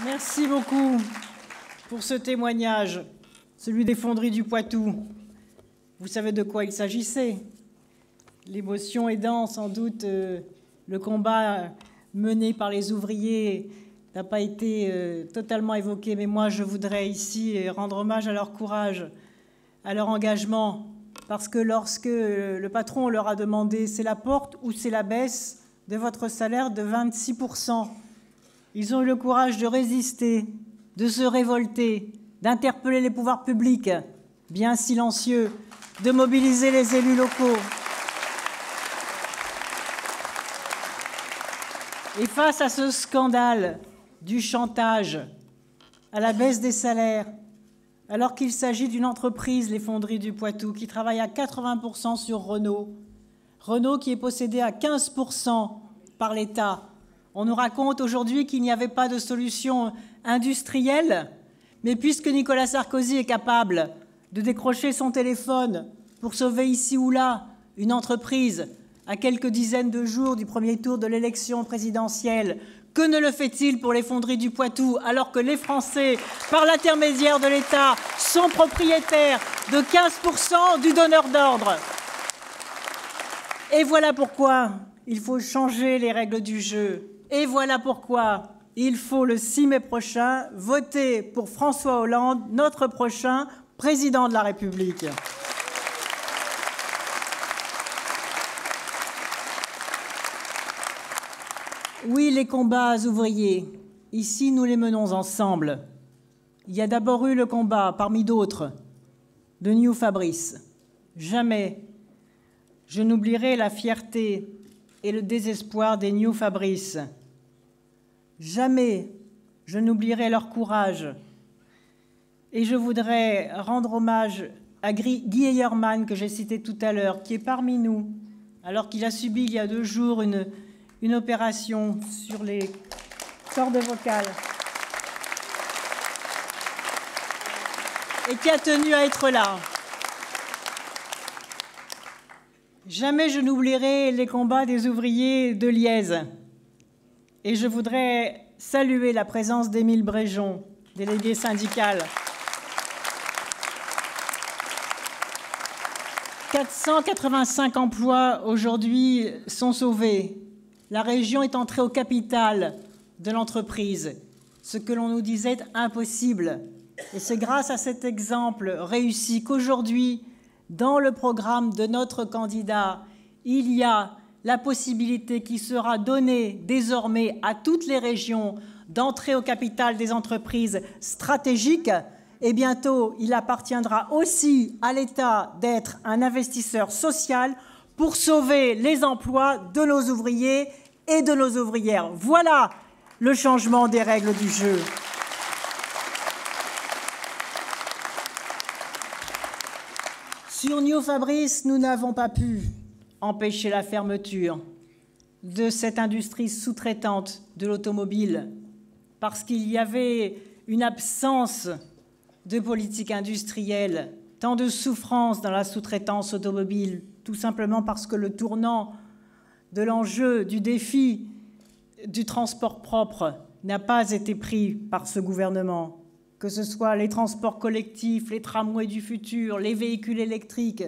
Merci beaucoup pour ce témoignage, celui des Fonderies du Poitou. Vous savez de quoi il s'agissait. L'émotion aidant, sans doute, le combat mené par les ouvriers n'a pas été totalement évoqué, mais moi je voudrais ici rendre hommage à leur courage, à leur engagement, parce que lorsque le patron leur a demandé c'est la porte ou c'est la baisse de votre salaire de 26%, ils ont eu le courage de résister, de se révolter, d'interpeller les pouvoirs publics, bien silencieux, de mobiliser les élus locaux. Et face à ce scandale du chantage à la baisse des salaires, alors qu'il s'agit d'une entreprise, les Fonderies du Poitou, qui travaille à 80% sur Renault, Renault qui est possédé à 15% par l'État. On nous raconte aujourd'hui qu'il n'y avait pas de solution industrielle, mais puisque Nicolas Sarkozy est capable de décrocher son téléphone pour sauver ici ou là une entreprise à quelques dizaines de jours du premier tour de l'élection présidentielle, que ne le fait-il pour les Fonderies du Poitou, alors que les Français, par l'intermédiaire de l'État, sont propriétaires de 15% du donneur d'ordre? Et voilà pourquoi il faut changer les règles du jeu. Et voilà pourquoi il faut, le 6 mai prochain, voter pour François Hollande, notre prochain président de la République. Oui, les combats ouvriers, ici nous les menons ensemble. Il y a d'abord eu le combat, parmi d'autres, de New Fabrice. Jamais je n'oublierai la fierté et le désespoir des New Fabrice. Jamais je n'oublierai leur courage. Et je voudrais rendre hommage à Guy Eyerman, que j'ai cité tout à l'heure, qui est parmi nous, alors qu'il a subi il y a 2 jours une opération sur les cordes vocales et qui a tenu à être là. Jamais je n'oublierai les combats des ouvriers de Liège. Et je voudrais saluer la présence d'Émile Bréjon, délégué syndical. 485 emplois aujourd'hui sont sauvés. La région est entrée au capital de l'entreprise, ce que l'on nous disait impossible. Et c'est grâce à cet exemple réussi qu'aujourd'hui, dans le programme de notre candidat, il y a la possibilité qui sera donnée désormais à toutes les régions d'entrer au capital des entreprises stratégiques. Et bientôt, il appartiendra aussi à l'État d'être un investisseur social pour sauver les emplois de nos ouvriers et de nos ouvrières. Voilà le changement des règles du jeu. Sur New Fabrice, nous n'avons pas pu empêcher la fermeture de cette industrie sous-traitante de l'automobile parce qu'il y avait une absence de politique industrielle, tant de souffrance dans la sous-traitance automobile, tout simplement parce que le tournant de l'enjeu, du défi du transport propre n'a pas été pris par ce gouvernement, que ce soit les transports collectifs, les tramways du futur, les véhicules électriques.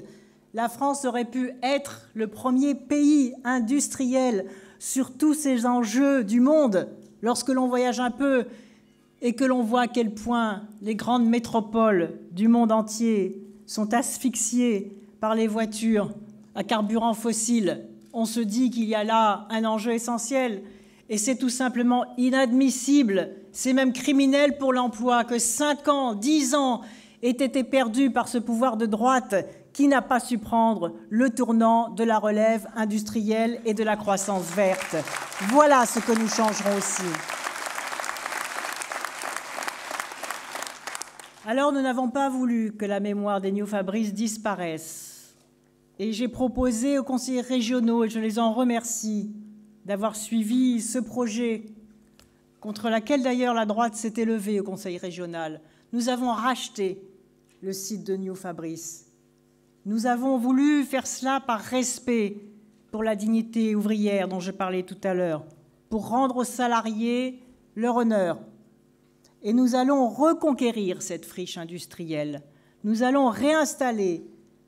La France aurait pu être le premier pays industriel sur tous ces enjeux du monde lorsque l'on voyage un peu et que l'on voit à quel point les grandes métropoles du monde entier sont asphyxiées par les voitures à carburant fossile. On se dit qu'il y a là un enjeu essentiel et c'est tout simplement inadmissible, c'est même criminel pour l'emploi que 5 ans, 10 ans aient été perdus par ce pouvoir de droite qui n'a pas su prendre le tournant de la relève industrielle et de la croissance verte. Voilà ce que nous changerons aussi. Alors, nous n'avons pas voulu que la mémoire des New Fabrice disparaisse. Et j'ai proposé aux conseillers régionaux, et je les en remercie, d'avoir suivi ce projet, contre lequel d'ailleurs la droite s'était levée au conseil régional. Nous avons racheté le site de New Fabrice. Nous avons voulu faire cela par respect pour la dignité ouvrière dont je parlais tout à l'heure, pour rendre aux salariés leur honneur. et nous allons reconquérir cette friche industrielle. Nous allons réinstaller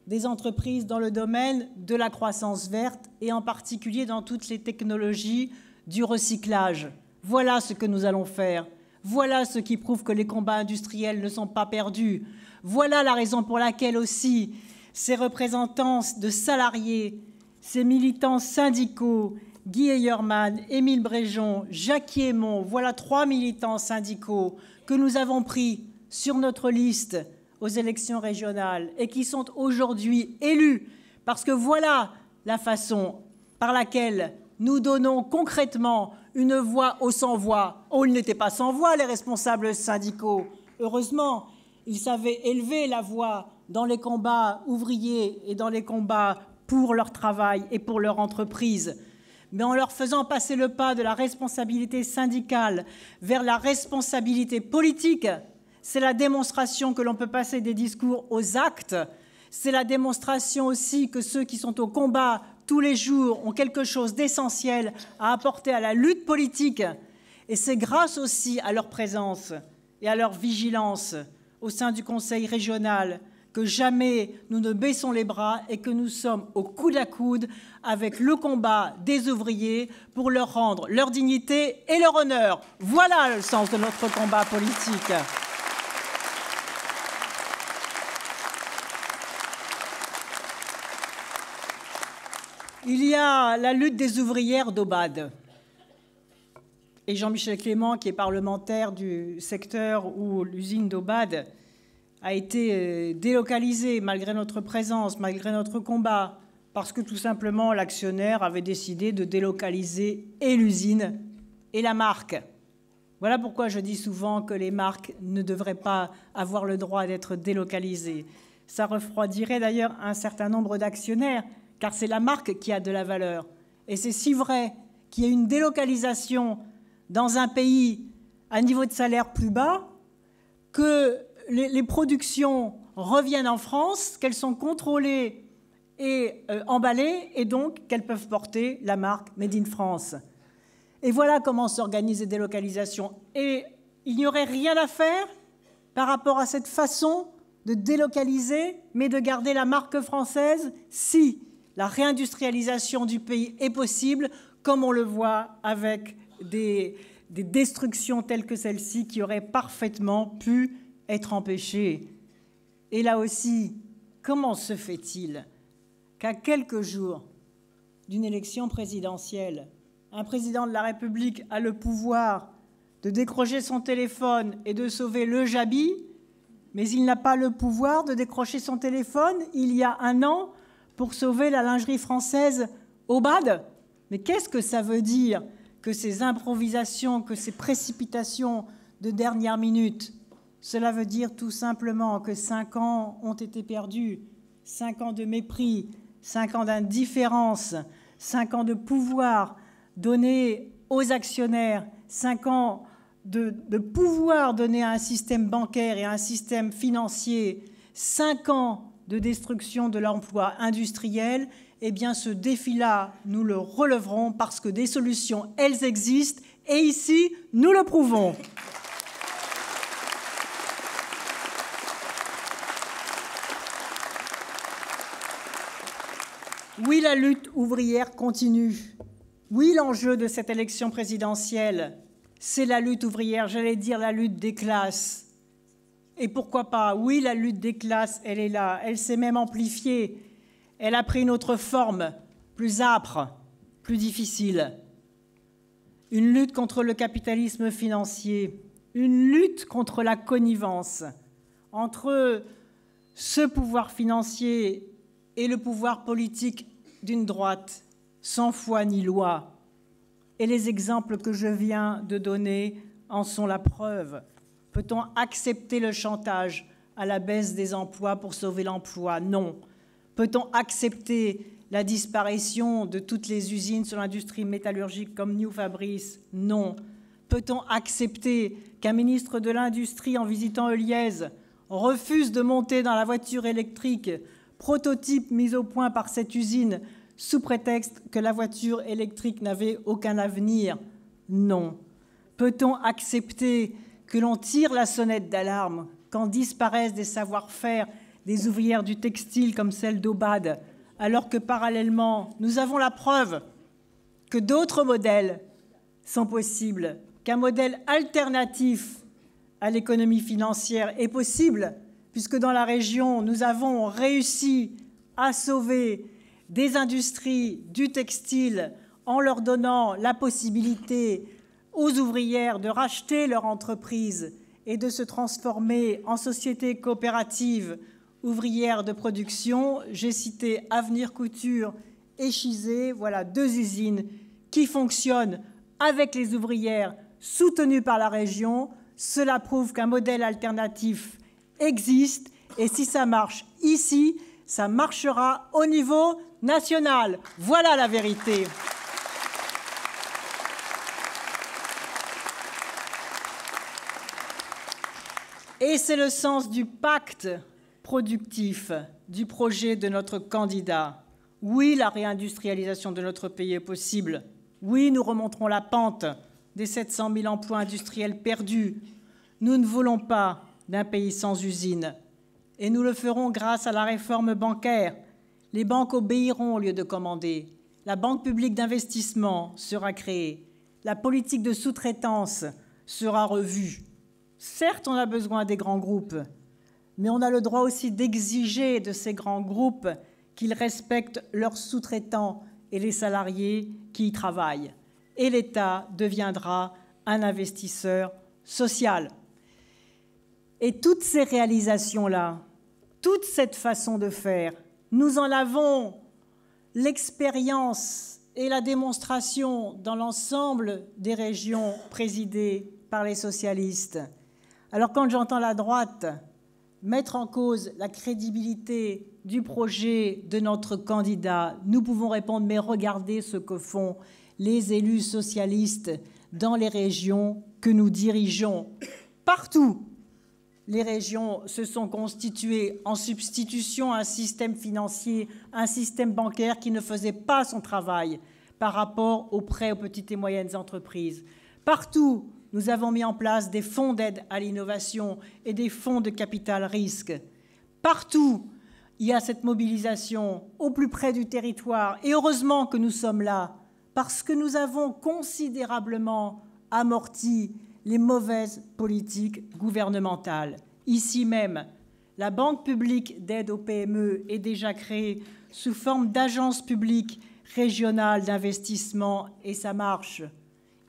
des entreprises dans le domaine de la croissance verte et en particulier dans toutes les technologies du recyclage. Voilà ce que nous allons faire. Voilà ce qui prouve que les combats industriels ne sont pas perdus. Voilà la raison pour laquelle aussi ces représentants de salariés, ces militants syndicaux, Guy Eyermann, Émile Bréjon, Jacques Hémon, voilà 3 militants syndicaux que nous avons pris sur notre liste aux élections régionales et qui sont aujourd'hui élus parce que voilà la façon par laquelle nous donnons concrètement une voix aux sans-voix. Oh, ils n'étaient pas sans voix, les responsables syndicaux. Heureusement, ils savaient élever la voix dans les combats ouvriers et dans les combats pour leur travail et pour leur entreprise. Mais en leur faisant passer le pas de la responsabilité syndicale vers la responsabilité politique, c'est la démonstration que l'on peut passer des discours aux actes. C'est la démonstration aussi que ceux qui sont au combat tous les jours ont quelque chose d'essentiel à apporter à la lutte politique. Et c'est grâce aussi à leur présence et à leur vigilance au sein du Conseil régional que jamais nous ne baissons les bras et que nous sommes au coude à coude avec le combat des ouvriers pour leur rendre leur dignité et leur honneur. Voilà le sens de notre combat politique. Il y a la lutte des ouvrières d'Aubade. Et Jean-Michel Clément, qui est parlementaire du secteur où l'usine d'Aubade a été délocalisée malgré notre présence, malgré notre combat, parce que tout simplement l'actionnaire avait décidé de délocaliser et l'usine et la marque. Voilà pourquoi je dis souvent que les marques ne devraient pas avoir le droit d'être délocalisées. Ça refroidirait d'ailleurs un certain nombre d'actionnaires, car c'est la marque qui a de la valeur. Et c'est si vrai qu'il y a une délocalisation dans un pays à niveau de salaire plus bas que les productions reviennent en France, qu'elles sont contrôlées et emballées, et donc qu'elles peuvent porter la marque Made in France. Et voilà comment s'organisent les délocalisations. Et il n'y aurait rien à faire par rapport à cette façon de délocaliser, mais de garder la marque française si la réindustrialisation du pays est possible, comme on le voit avec des destructions telles que celle-ci qui auraient parfaitement pu être empêchées. Et là aussi, comment se fait-il qu'à quelques jours d'une élection présidentielle, un président de la République a le pouvoir de décrocher son téléphone et de sauver le Jabi, mais il n'a pas le pouvoir de décrocher son téléphone il y a un an pour sauver la lingerie française Aubade? Mais qu'est-ce que ça veut dire que ces improvisations, que ces précipitations de dernière minute? Cela veut dire tout simplement que 5 ans ont été perdus, 5 ans de mépris, 5 ans d'indifférence, 5 ans de pouvoir donné aux actionnaires, 5 ans de pouvoir donné à un système bancaire et à un système financier, 5 ans de destruction de l'emploi industriel. Eh bien, ce défi-là, nous le relèverons parce que des solutions, elles existent. Et ici, nous le prouvons. Oui, la lutte ouvrière continue. Oui, l'enjeu de cette élection présidentielle, c'est la lutte ouvrière, j'allais dire la lutte des classes. Et pourquoi pas? Oui, la lutte des classes, elle est là. Elle s'est même amplifiée. Elle a pris une autre forme, plus âpre, plus difficile. Une lutte contre le capitalisme financier, une lutte contre la connivence entre ce pouvoir financier et le pouvoir politique d'une droite, sans foi ni loi. Et les exemples que je viens de donner en sont la preuve. Peut-on accepter le chantage à la baisse des emplois pour sauver l'emploi? Non. Peut-on accepter la disparition de toutes les usines sur l'industrie métallurgique comme New Fabrice? Non. Peut-on accepter qu'un ministre de l'Industrie, en visitant Heuliez, refuse de monter dans la voiture électrique, prototype mis au point par cette usine, sous prétexte que la voiture électrique n'avait aucun avenir? Non. Peut-on accepter que l'on tire la sonnette d'alarme quand disparaissent des savoir-faire des ouvrières du textile comme celle d'Aubade, alors que parallèlement, nous avons la preuve que d'autres modèles sont possibles, qu'un modèle alternatif à l'économie financière est possible, puisque dans la région, nous avons réussi à sauver des industries du textile en leur donnant la possibilité aux ouvrières de racheter leur entreprise et de se transformer en société coopérative ouvrière de production. J'ai cité Avenir Couture et Chizé, voilà 2 usines qui fonctionnent avec les ouvrières soutenues par la région. Cela prouve qu'un modèle alternatif existe et si ça marche ici, ça marchera au niveau national. Voilà la vérité. Et c'est le sens du pacte productif, du projet de notre candidat. Oui, la réindustrialisation de notre pays est possible. Oui, nous remonterons la pente des 700 000 emplois industriels perdus. Nous ne voulons pas d'un pays sans usines. Et nous le ferons grâce à la réforme bancaire. Les banques obéiront au lieu de commander. La banque publique d'investissement sera créée. La politique de sous-traitance sera revue. Certes, on a besoin des grands groupes, mais on a le droit aussi d'exiger de ces grands groupes qu'ils respectent leurs sous-traitants et les salariés qui y travaillent. Et l'État deviendra un investisseur social. Et toutes ces réalisations-là, toute cette façon de faire, nous en avons l'expérience et la démonstration dans l'ensemble des régions présidées par les socialistes. Alors quand j'entends la droite mettre en cause la crédibilité du projet de notre candidat, nous pouvons répondre, mais regardez ce que font les élus socialistes dans les régions que nous dirigeons. Partout, les régions se sont constituées en substitution à un système financier, un système bancaire qui ne faisait pas son travail par rapport aux prêts aux petites et moyennes entreprises. Partout, nous avons mis en place des fonds d'aide à l'innovation et des fonds de capital risque. Partout, il y a cette mobilisation au plus près du territoire. Et heureusement que nous sommes là, parce que nous avons considérablement amorti les mauvaises politiques gouvernementales. Ici même, la Banque publique d'aide aux PME est déjà créée sous forme d'agence publique régionale d'investissement et ça marche.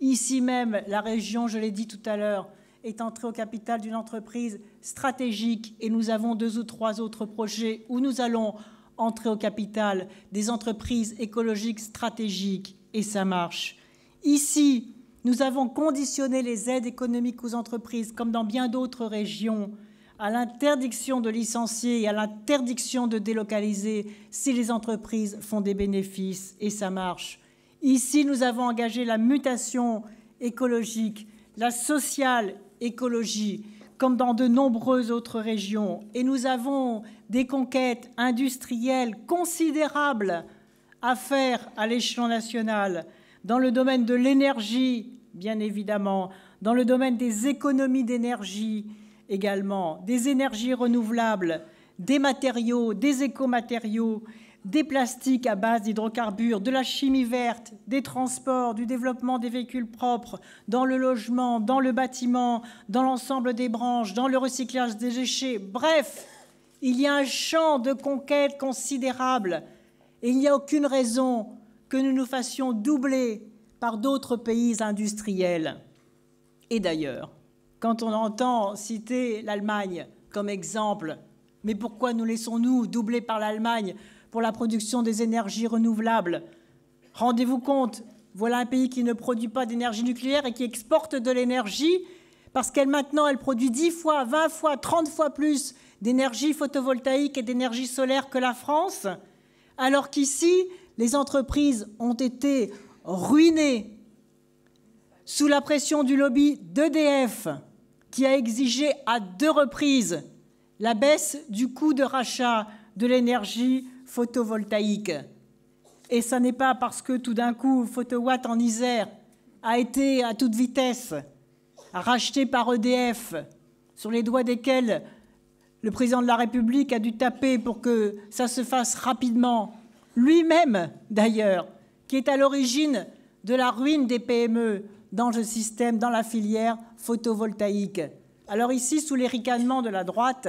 Ici même, la région, je l'ai dit tout à l'heure, est entrée au capital d'une entreprise stratégique et nous avons 2 ou 3 autres projets où nous allons entrer au capital des entreprises écologiques stratégiques et ça marche. Ici, nous avons conditionné les aides économiques aux entreprises, comme dans bien d'autres régions, à l'interdiction de licencier et à l'interdiction de délocaliser si les entreprises font des bénéfices et ça marche. Ici, nous avons engagé la mutation écologique, la sociale écologie, comme dans de nombreuses autres régions. Et nous avons des conquêtes industrielles considérables à faire à l'échelon national, dans le domaine de l'énergie, bien évidemment, dans le domaine des économies d'énergie également, des énergies renouvelables, des matériaux, des écomatériaux, des plastiques à base d'hydrocarbures, de la chimie verte, des transports, du développement des véhicules propres, dans le logement, dans le bâtiment, dans l'ensemble des branches, dans le recyclage des déchets. Bref, il y a un champ de conquête considérable et il n'y a aucune raison que nous nous fassions doubler par d'autres pays industriels. Et d'ailleurs, quand on entend citer l'Allemagne comme exemple, mais pourquoi nous laissons-nous doubler par l'Allemagne pour la production des énergies renouvelables? Rendez-vous compte, voilà un pays qui ne produit pas d'énergie nucléaire et qui exporte de l'énergie parce qu'elle maintenant elle produit 10 fois, 20 fois, 30 fois plus d'énergie photovoltaïque et d'énergie solaire que la France, alors qu'ici, les entreprises ont été ruinées sous la pression du lobby d'EDF qui a exigé à 2 reprises la baisse du coût de rachat de l'énergie photovoltaïque. Et ça n'est pas parce que tout d'un coup, Photowatt en Isère a été à toute vitesse, rachetés par EDF, sur les doigts desquels le président de la République a dû taper pour que ça se fasse rapidement, lui-même d'ailleurs, qui est à l'origine de la ruine des PME dans le système, dans la filière photovoltaïque. Alors ici, sous les ricanements de la droite,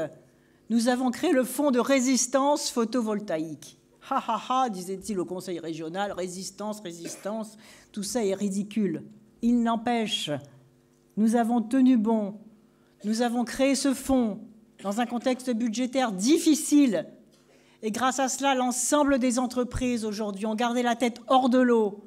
nous avons créé le fonds de résistance photovoltaïque. Ha ha ha, disait-il au conseil régional, résistance, résistance, tout ça est ridicule. Il n'empêche, nous avons tenu bon, nous avons créé ce fonds dans un contexte budgétaire difficile. Et grâce à cela, l'ensemble des entreprises aujourd'hui ont gardé la tête hors de l'eau.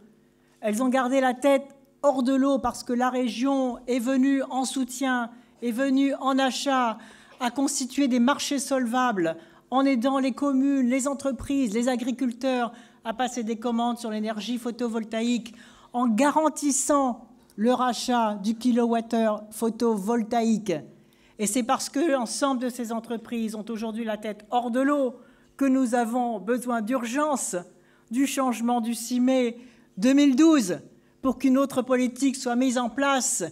Elles ont gardé la tête hors de l'eau parce que la région est venue en soutien, est venue en achat, à constituer des marchés solvables en aidant les communes, les entreprises, les agriculteurs à passer des commandes sur l'énergie photovoltaïque, en garantissant le rachat du kilowattheure photovoltaïque. Et c'est parce que l'ensemble de ces entreprises ont aujourd'hui la tête hors de l'eau que nous avons besoin d'urgence du changement du 6 mai 2012 pour qu'une autre politique soit mise en place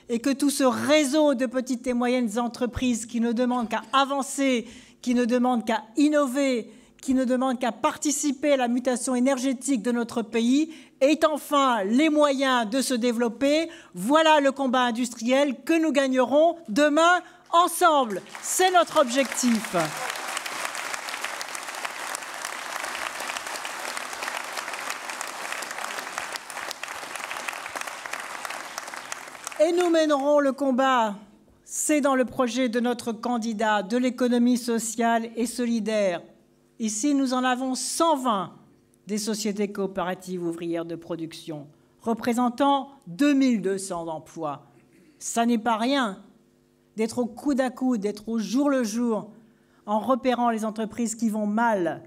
et que tout ce réseau de petites et moyennes entreprises qui ne demandent qu'à avancer, qui ne demandent qu'à innover, qui ne demandent qu'à participer à la mutation énergétique de notre pays, ait enfin les moyens de se développer. Voilà le combat industriel que nous gagnerons demain ensemble. C'est notre objectif. Et nous mènerons le combat, c'est dans le projet de notre candidat de l'économie sociale et solidaire. Ici, nous en avons 120 des sociétés coopératives ouvrières de production, représentant 2200 emplois. Ça n'est pas rien d'être au coude à coude, d'être au jour le jour, en repérant les entreprises qui vont mal,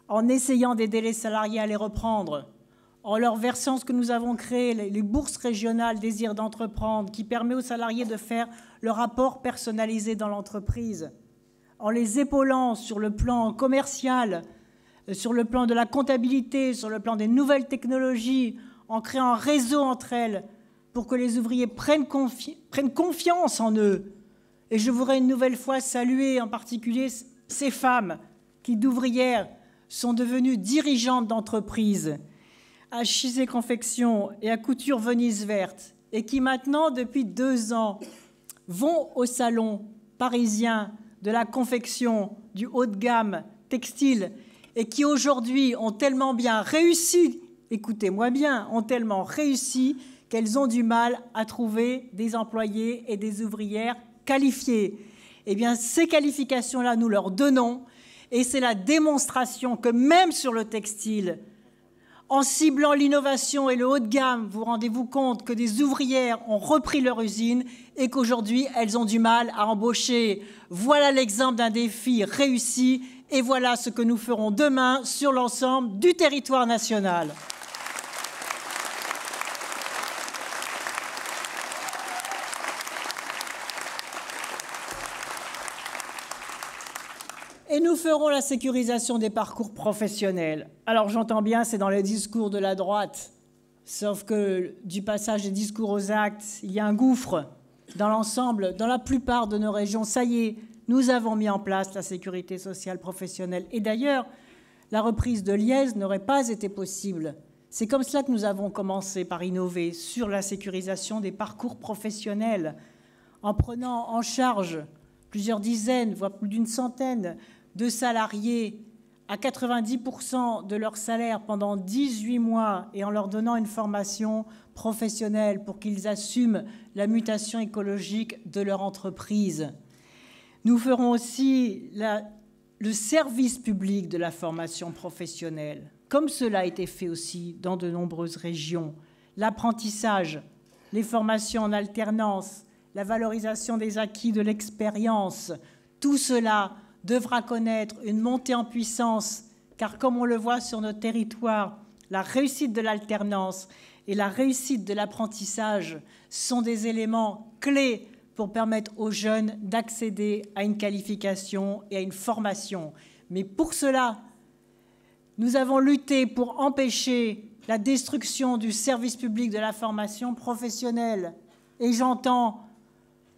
en essayant d'aider les salariés à les reprendre, en leur versant ce que nous avons créé, les bourses régionales Désir d'entreprendre, qui permet aux salariés de faire le rapport personnalisé dans l'entreprise, en les épaulant sur le plan commercial, sur le plan de la comptabilité, sur le plan des nouvelles technologies, en créant un réseau entre elles pour que les ouvriers prennent confiance en eux. Et je voudrais une nouvelle fois saluer en particulier ces femmes qui, d'ouvrières, sont devenues dirigeantes d'entreprises à Chizé Confection et à Couture Venise Verte, et qui maintenant, depuis 2 ans, vont au salon parisien de la confection, du haut de gamme textile, et qui aujourd'hui ont tellement bien réussi, écoutez-moi bien, ont tellement réussi qu'elles ont du mal à trouver des employés et des ouvrières qualifiées. Eh bien, ces qualifications-là, nous leur donnons, et c'est la démonstration que même sur le textile, en ciblant l'innovation et le haut de gamme, vous rendez-vous compte que des ouvrières ont repris leur usine et qu'aujourd'hui, elles ont du mal à embaucher. Voilà l'exemple d'un défi réussi et voilà ce que nous ferons demain sur l'ensemble du territoire national. Et nous ferons la sécurisation des parcours professionnels. Alors j'entends bien, c'est dans les discours de la droite, sauf que du passage des discours aux actes, il y a un gouffre dans l'ensemble, dans la plupart de nos régions. Ça y est, nous avons mis en place la sécurité sociale professionnelle. Et d'ailleurs, la reprise de Liège n'aurait pas été possible. C'est comme cela que nous avons commencé par innover sur la sécurisation des parcours professionnels, en prenant en charge plusieurs dizaines, voire plus d'une centaine de salariés à 90% de leur salaire pendant 18 mois et en leur donnant une formation professionnelle pour qu'ils assument la mutation écologique de leur entreprise. Nous ferons aussi le service public de la formation professionnelle, comme cela a été fait aussi dans de nombreuses régions. L'apprentissage, les formations en alternance, la valorisation des acquis de l'expérience, tout cela devra connaître une montée en puissance, car comme on le voit sur notre territoire, la réussite de l'alternance et la réussite de l'apprentissage sont des éléments clés pour permettre aux jeunes d'accéder à une qualification et à une formation. Mais pour cela, nous avons lutté pour empêcher la destruction du service public de la formation professionnelle. Et j'entends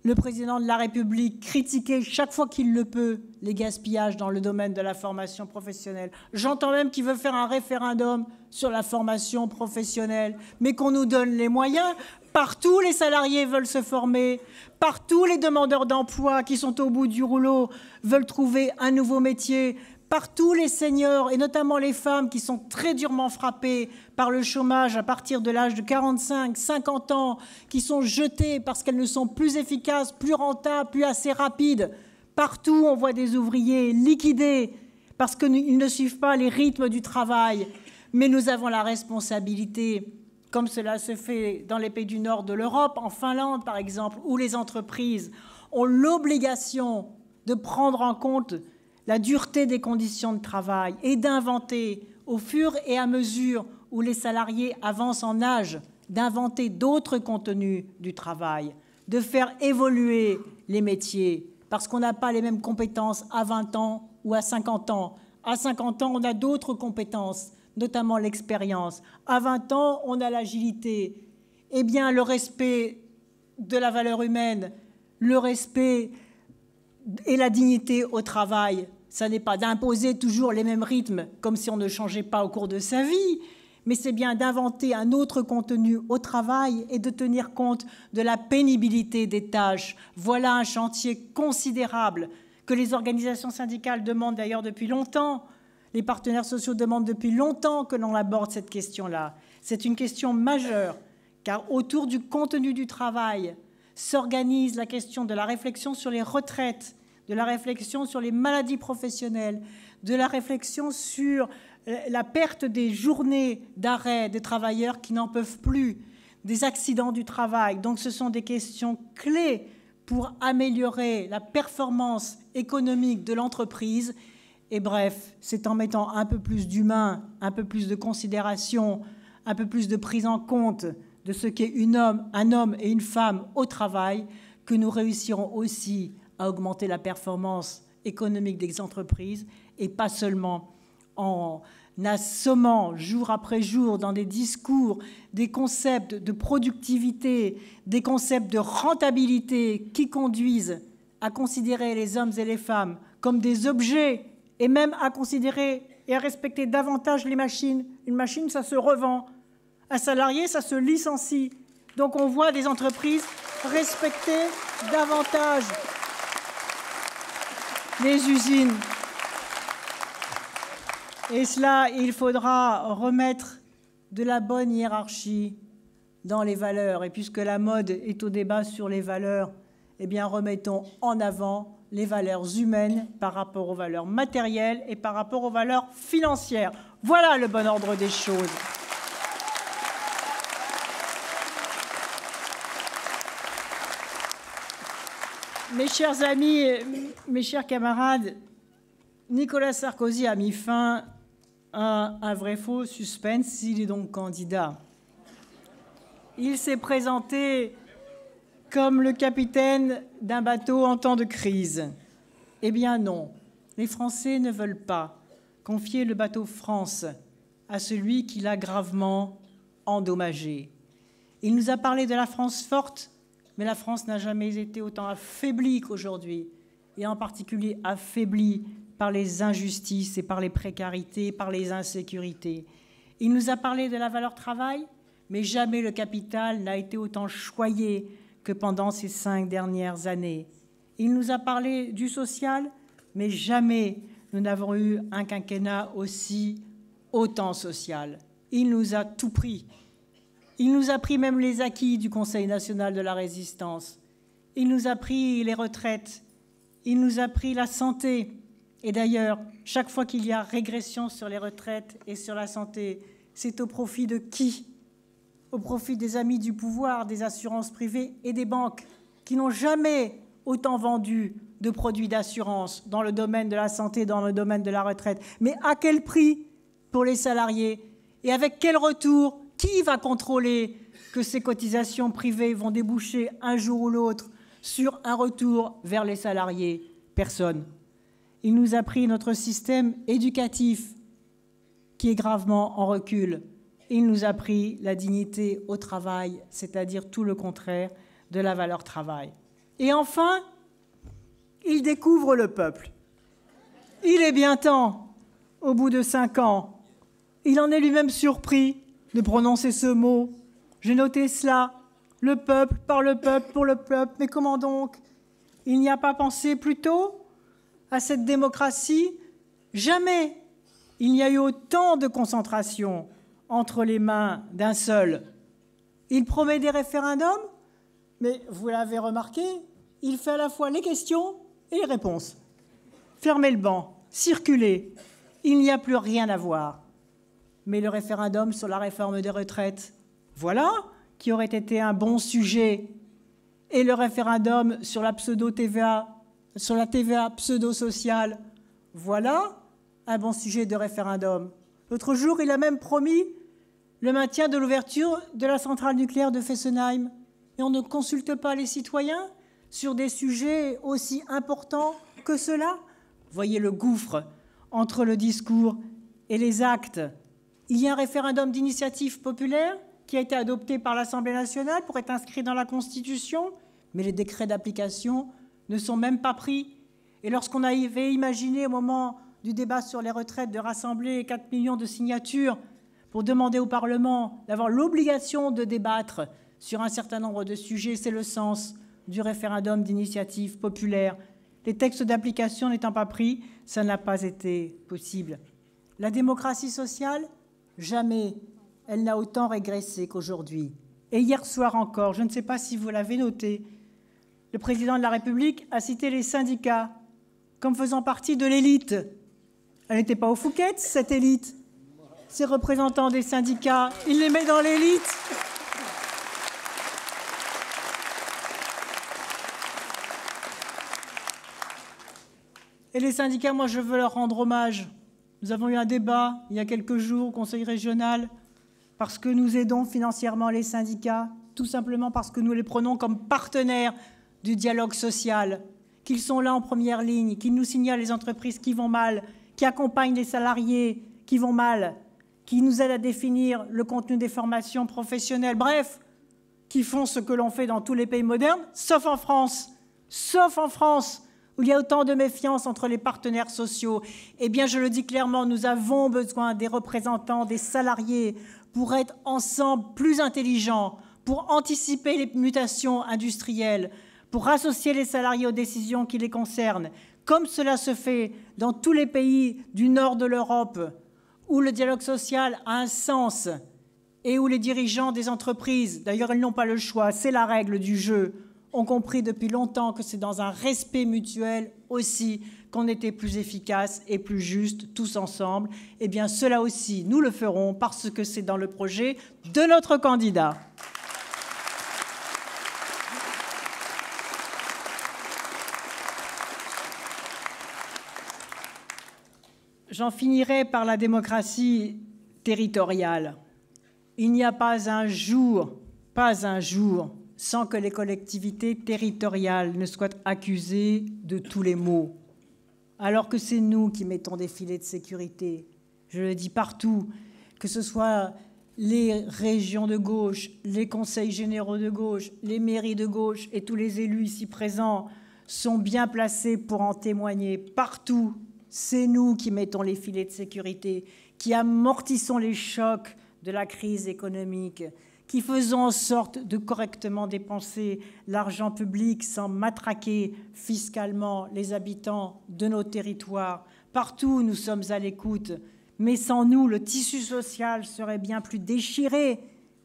le président de la République critiquer chaque fois qu'il le peut les gaspillages dans le domaine de la formation professionnelle. J'entends même qu'il veut faire un référendum sur la formation professionnelle, mais qu'on nous donne les moyens. Partout, les salariés veulent se former. Partout, les demandeurs d'emploi qui sont au bout du rouleau veulent trouver un nouveau métier. Partout, les seniors, et notamment les femmes qui sont très durement frappées par le chômage à partir de l'âge de 45, 50 ans, qui sont jetées parce qu'elles ne sont plus efficaces, plus rentables, plus assez rapides. Partout, on voit des ouvriers liquidés parce qu'ils ne suivent pas les rythmes du travail. Mais nous avons la responsabilité, comme cela se fait dans les pays du nord de l'Europe, en Finlande par exemple, où les entreprises ont l'obligation de prendre en compte la dureté des conditions de travail et d'inventer, au fur et à mesure où les salariés avancent en âge, d'inventer d'autres contenus du travail, de faire évoluer les métiers, parce qu'on n'a pas les mêmes compétences à 20 ans ou à 50 ans. À 50 ans, on a d'autres compétences, notamment l'expérience. À 20 ans, on a l'agilité. Eh bien, le respect de la valeur humaine, le respect et la dignité au travail, ça n'est pas d'imposer toujours les mêmes rythmes, comme si on ne changeait pas au cours de sa vie, mais c'est bien d'inventer un autre contenu au travail et de tenir compte de la pénibilité des tâches. Voilà un chantier considérable que les organisations syndicales demandent d'ailleurs depuis longtemps. Les partenaires sociaux demandent depuis longtemps que l'on aborde cette question-là. C'est une question majeure, car autour du contenu du travail s'organise la question de la réflexion sur les retraites, de la réflexion sur les maladies professionnelles, de la réflexion sur la perte des journées d'arrêt des travailleurs qui n'en peuvent plus, des accidents du travail. Donc ce sont des questions clés pour améliorer la performance économique de l'entreprise. Et bref, c'est en mettant un peu plus d'humain, un peu plus de considération, un peu plus de prise en compte de ce qu'est un homme et une femme au travail que nous réussirons aussi à augmenter la performance économique des entreprises, et pas seulement en assommant jour après jour dans des discours des concepts de productivité, des concepts de rentabilité qui conduisent à considérer les hommes et les femmes comme des objets, et même à considérer et à respecter davantage les machines. Une machine, ça se revend. Un salarié, ça se licencie. Donc on voit des entreprises respecter davantage les usines. Et cela, il faudra remettre de la bonne hiérarchie dans les valeurs. Et puisque la mode est au débat sur les valeurs, eh bien remettons en avant les valeurs humaines par rapport aux valeurs matérielles et par rapport aux valeurs financières. Voilà le bon ordre des choses. Mes chers amis, mes chers camarades, Nicolas Sarkozy a mis fin à un vrai faux suspense. Il est donc candidat. Il s'est présenté comme le capitaine d'un bateau en temps de crise. Eh bien non, les Français ne veulent pas confier le bateau France à celui qui l'a gravement endommagé. Il nous a parlé de la France forte, mais la France n'a jamais été autant affaiblie qu'aujourd'hui, et en particulier affaiblie par les injustices et par les précarités, par les insécurités. Il nous a parlé de la valeur travail, mais jamais le capital n'a été autant choyé que pendant ces 5 dernières années. Il nous a parlé du social, mais jamais nous n'avons eu un quinquennat aussi autant social. Il nous a tout pris. Il nous a pris même les acquis du Conseil national de la résistance. Il nous a pris les retraites. Il nous a pris la santé. Et d'ailleurs, chaque fois qu'il y a régression sur les retraites et sur la santé, c'est au profit de qui ? Au profit des amis du pouvoir, des assurances privées et des banques qui n'ont jamais autant vendu de produits d'assurance dans le domaine de la santé, dans le domaine de la retraite. Mais à quel prix pour les salariés ? Et avec quel retour ? Qui va contrôler que ces cotisations privées vont déboucher un jour ou l'autre sur un retour vers les salariés ? Personne. Il nous a pris notre système éducatif qui est gravement en recul. Il nous a pris la dignité au travail, c'est-à-dire tout le contraire de la valeur travail. Et enfin, il découvre le peuple. Il est bien temps, au bout de 5 ans. Il en est lui-même surpris de prononcer ce mot. J'ai noté cela. Le peuple, par le peuple, pour le peuple. Mais comment donc? Il n'y a pas pensé plus tôt à cette démocratie? Jamais il n'y a eu autant de concentration entre les mains d'un seul. Il promet des référendums, mais vous l'avez remarqué, il fait à la fois les questions et les réponses. Fermez le banc, circulez, il n'y a plus rien à voir. Mais le référendum sur la réforme des retraites, voilà qui aurait été un bon sujet. Et le référendum sur la pseudo-TVA, sur la TVA pseudo-sociale, voilà un bon sujet de référendum. L'autre jour, il a même promis le maintien de l'ouverture de la centrale nucléaire de Fessenheim. Et on ne consulte pas les citoyens sur des sujets aussi importants que cela. Voyez le gouffre entre le discours et les actes. Il y a un référendum d'initiative populaire qui a été adopté par l'Assemblée nationale pour être inscrit dans la Constitution, mais les décrets d'application ne sont même pas pris. Et lorsqu'on avait imaginé au moment du débat sur les retraites de rassembler 4 millions de signatures pour demander au Parlement d'avoir l'obligation de débattre sur un certain nombre de sujets, c'est le sens du référendum d'initiative populaire. Les textes d'application n'étant pas pris, ça n'a pas été possible. La démocratie sociale, jamais elle n'a autant régressé qu'aujourd'hui. Et hier soir encore, je ne sais pas si vous l'avez noté, le président de la République a cité les syndicats comme faisant partie de l'élite. Elle n'était pas au Fouquet, cette élite. Ces représentants des syndicats, il les met dans l'élite. Et les syndicats, moi, je veux leur rendre hommage. Nous avons eu un débat il y a quelques jours au Conseil régional parce que nous aidons financièrement les syndicats, tout simplement parce que nous les prenons comme partenaires du dialogue social, qu'ils sont là en première ligne, qu'ils nous signalent les entreprises qui vont mal, qui accompagnent les salariés qui vont mal, qui nous aident à définir le contenu des formations professionnelles, bref, qui font ce que l'on fait dans tous les pays modernes, sauf en France, où il y a autant de méfiance entre les partenaires sociaux. Eh bien, je le dis clairement, nous avons besoin des représentants des salariés pour être ensemble plus intelligents, pour anticiper les mutations industrielles, pour associer les salariés aux décisions qui les concernent, comme cela se fait dans tous les pays du nord de l'Europe, où le dialogue social a un sens et où les dirigeants des entreprises, d'ailleurs ils n'ont pas le choix, c'est la règle du jeu, ont compris depuis longtemps que c'est dans un respect mutuel aussi qu'on était plus efficace et plus juste tous ensemble. Eh bien, cela aussi, nous le ferons parce que c'est dans le projet de notre candidat. J'en finirai par la démocratie territoriale. Il n'y a pas un jour, sans que les collectivités territoriales ne soient accusées de tous les maux. Alors que c'est nous qui mettons des filets de sécurité. Je le dis partout, que ce soit les régions de gauche, les conseils généraux de gauche, les mairies de gauche et tous les élus ici présents sont bien placés pour en témoigner. Partout, c'est nous qui mettons les filets de sécurité, qui amortissons les chocs de la crise économique, qui faisons en sorte de correctement dépenser l'argent public sans matraquer fiscalement les habitants de nos territoires. Partout, nous sommes à l'écoute, mais sans nous, le tissu social serait bien plus déchiré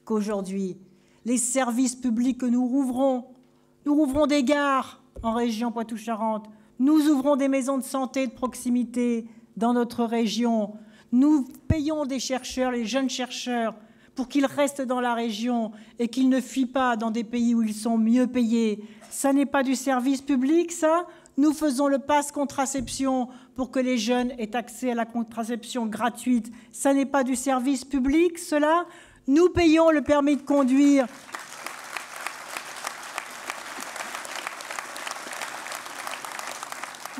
qu'aujourd'hui. Les services publics que nous rouvrons des gares en région Poitou-Charentes, nous ouvrons des maisons de santé de proximité dans notre région, nous payons des chercheurs, les jeunes chercheurs, pour qu'ils restent dans la région et qu'ils ne fuient pas dans des pays où ils sont mieux payés. Ça n'est pas du service public, ça? Nous faisons le pass contraception pour que les jeunes aient accès à la contraception gratuite. Ça n'est pas du service public, cela? Nous payons le permis de conduire.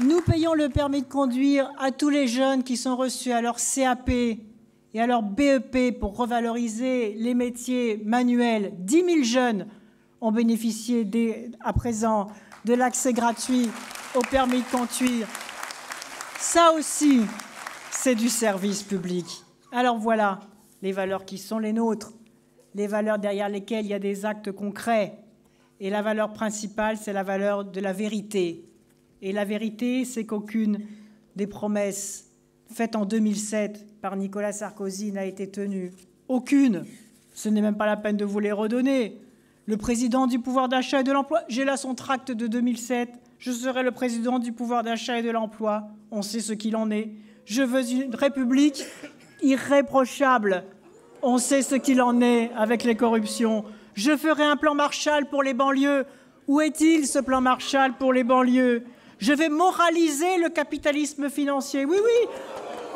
Nous payons le permis de conduire à tous les jeunes qui sont reçus à leur CAP et à leur BEP pour revaloriser les métiers manuels. 10 000 jeunes ont bénéficié à présent de l'accès gratuit au permis de conduire. Ça aussi, c'est du service public. Alors voilà les valeurs qui sont les nôtres, les valeurs derrière lesquelles il y a des actes concrets. Et la valeur principale, c'est la valeur de la vérité. Et la vérité, c'est qu'aucune des promesses faites en 2007 par Nicolas Sarkozy n'a été tenue. Aucune. Ce n'est même pas la peine de vous les redonner. Le président du pouvoir d'achat et de l'emploi, j'ai là son tract de 2007, je serai le président du pouvoir d'achat et de l'emploi. On sait ce qu'il en est. Je veux une république irréprochable. On sait ce qu'il en est avec les corruptions. Je ferai un plan Marshall pour les banlieues. Où est-il, ce plan Marshall pour les banlieues? Je vais moraliser le capitalisme financier. Oui, oui,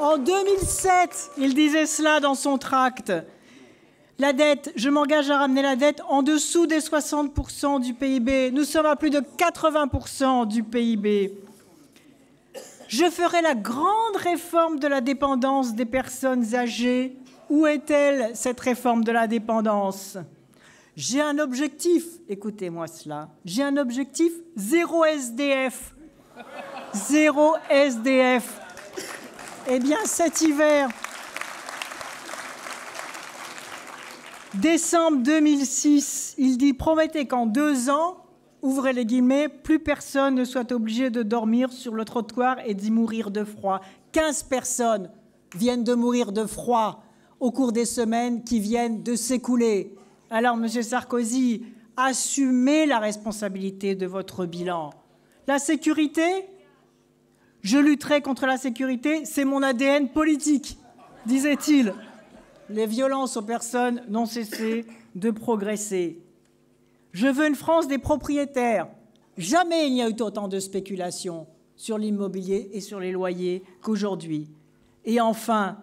en 2007, il disait cela dans son tract. La dette, je m'engage à ramener la dette en dessous des 60% du PIB. Nous sommes à plus de 80% du PIB. Je ferai la grande réforme de la dépendance des personnes âgées. Où est-elle, cette réforme de la dépendance? J'ai un objectif, écoutez-moi cela, j'ai un objectif, 0 SDF. 0 SDF. Eh bien, cet hiver, décembre 2006, il dit « Promettez qu'en 2 ans, ouvrez les guillemets, plus personne ne soit obligé de dormir sur le trottoir et d'y mourir de froid. » 15 personnes viennent de mourir de froid au cours des semaines qui viennent de s'écouler. Alors, M. Sarkozy, assumez la responsabilité de votre bilan. La sécurité, je lutterai contre la sécurité, c'est mon ADN politique, disait-il. Les violences aux personnes n'ont cessé de progresser. Je veux une France des propriétaires. Jamais il n'y a eu autant de spéculation sur l'immobilier et sur les loyers qu'aujourd'hui. Et enfin,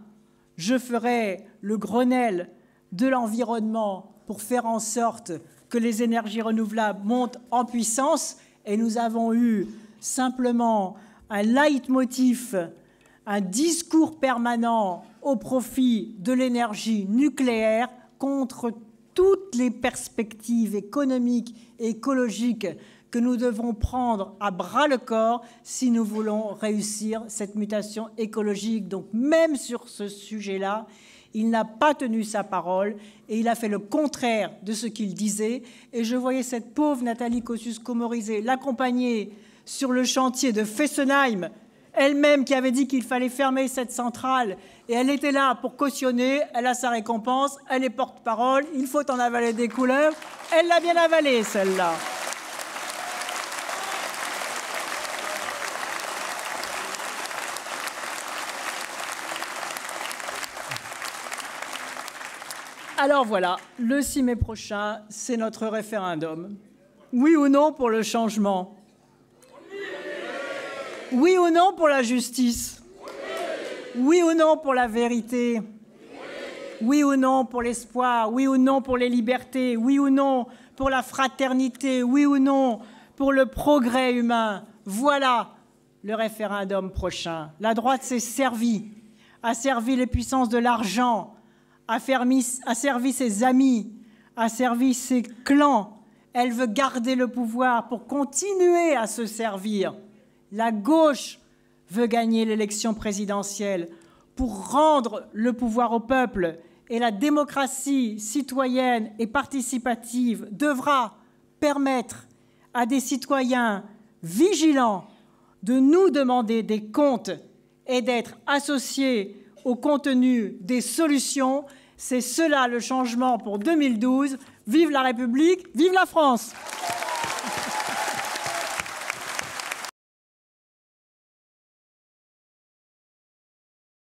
je ferai le Grenelle de l'environnement pour faire en sorte que les énergies renouvelables montent en puissance. Et nous avons eu simplement un leitmotiv, un discours permanent au profit de l'énergie nucléaire contre toutes les perspectives économiques et écologiques que nous devons prendre à bras-le-corps si nous voulons réussir cette mutation écologique. Donc même sur ce sujet-là, il n'a pas tenu sa parole et il a fait le contraire de ce qu'il disait. Et je voyais cette pauvre Nathalie Kosciusko-Morizet l'accompagner sur le chantier de Fessenheim, elle-même qui avait dit qu'il fallait fermer cette centrale. Et elle était là pour cautionner, elle a sa récompense, elle est porte-parole, il faut en avaler des couleurs. Elle l'a bien avalée, celle-là. Alors voilà, le 6 mai prochain, c'est notre référendum. Oui ou non pour le changement? Oui ou non pour la justice? Oui ou non pour la vérité? Oui ou non pour l'espoir? Oui ou non pour les libertés? Oui ou non pour la fraternité? Oui ou non pour le progrès humain? Voilà le référendum prochain. La droite s'est servie, a servi les puissances de l'argent, a servi ses amis, a servi ses clans. Elle veut garder le pouvoir pour continuer à se servir. La gauche veut gagner l'élection présidentielle pour rendre le pouvoir au peuple. Et la démocratie citoyenne et participative devra permettre à des citoyens vigilants de nous demander des comptes et d'être associés au contenu des solutions. C'est cela le changement pour 2012. Vive la République, vive la France!